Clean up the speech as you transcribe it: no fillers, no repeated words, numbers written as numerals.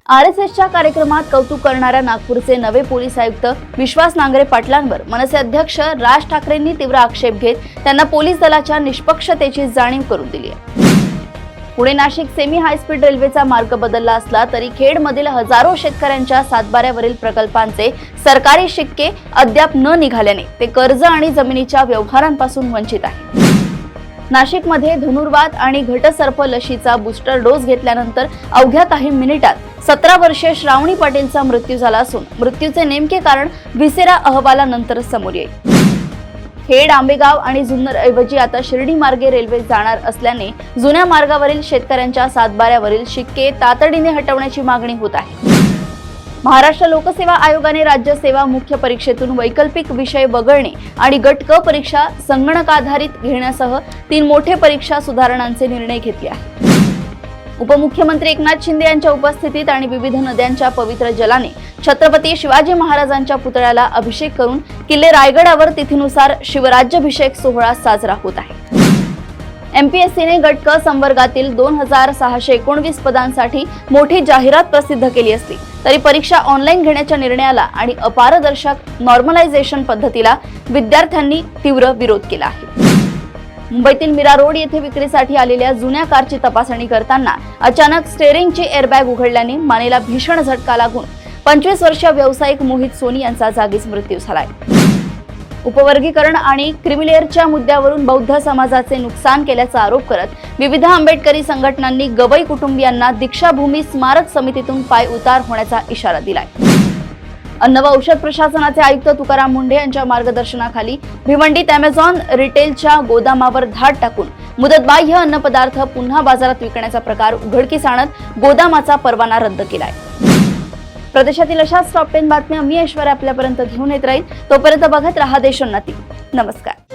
आरएसएसच्या कार्यक्रमात कौतुक करणाऱ्या नागपूरचे नवे पोलीस आयुक्त विश्वास नांगरे पाटलांवर मनसे अध्यक्ष राज ठाकरेंनी तीव्र आक्षेप घेत त्यांना पोलीस दलाच्या निष्पक्षतेची जाणीव करून दिली आहे। पुणे नाशिक सेमी हायस्पीड रेल्वेचा मार्ग बदलला असला तरी खेडमधील हजारो शेतकऱ्यांच्या सातबाऱ्यावरील प्रकल्पांचे सरकारी शिक्के अद्याप न निघाल्याने ते कर्ज आणि जमिनीच्या व्यवहारांपासून वंचित आहे। नाशिकमध्ये धनुर्वात आणि घटसर्प लशीचा बूस्टर डोस घेतल्यानंतर अवघ्या काही मिनिटात 17 वर्षीय श्रावणी पाटीलचा मृत्यू झाला असून मृत्यूचे नेमके कारण व्हिसेरा अहवालानंतर समोर येईल। खेड, आंबेगाव आणि जुन्नर ऐवजी आता शिर्डी मार्गे रेल्वे जाणार असल्याने जुन्या मार्गावरील शेतकऱ्यांच्या सातबाऱ्यावरील शिक्के तातडीने हटवण्याची मागणी होत आहे। महाराष्ट्र लोकसेवा आयोगाने राज्य सेवा मुख्य परीक्षेतून वैकल्पिक विषय वगळणे आणि गट क परीक्षा संगणकाधारित घेण्यासह 3 मोठे परीक्षा सुधारणांचे निर्णय घेतले आहेत। उपमुख्यमंत्री एकनाथ शिंदे यांच्या उपस्थितीत आणि विविध नद्यांच्या पवित्र जलाने छत्रपती शिवाजी महाराजांच्या पुतळ्याला अभिषेक करून किल्ले रायगडावर तिथीनुसार शिवराज्याभिषेक सोहळा साजरा होत आहे। एमपीएससीने गट क संवर्गातील 2619 पदांसाठी मोठी जाहिरात प्रसिद्ध केली असली तरी परीक्षा ऑनलाईन घेण्याच्या निर्णयाला आणि अपारदर्शक नॉर्मलायझेशन पद्धतीला विद्यार्थ्यांनी तीव्र विरोध केला आहे। मुंबईतील मीरा रोड येथे विक्रीसाठी आलेल्या जुन्या कारची तपासणी करताना अचानक स्टेअरिंगची एअरबॅग उघडल्याने मानेला भीषण झटका लागून 25 वर्षीय व्यावसायिक मोहित सोनी यांचा जागीच मृत्यू झालाय। उपवर्गीकरण आणि क्रिमिलेअरच्या मुद्द्यावरून बौद्ध समाजाचे नुकसान केल्याचा आरोप करत विविध आंबेडकरी संघटनांनी गवई कुटुंबियांना दीक्षाभूमी स्मारक समितीतून पाय उतार होण्याचा इशारा दिलाय। अन्न व औषध प्रशासनाचे आयुक्त तुकाराम मुंढे यांच्या मार्गदर्शनाखाली भिवंडीत अमेझॉन रिटेलच्या गोदामावर धाड टाकून मुदतबाह्य अन्नपदार्थ पुन्हा बाजारात विकण्याचा प्रकार उघडकीस आणत गोदामाचा परवाना रद्द केलाय। प्रदेशातील अशाच टॉप 10 बातम्या मी ऐश्वर्या आपल्यापर्यंत घेऊन येत राहील। तोपर्यंत बघत रहा देशोन्नती। नमस्कार।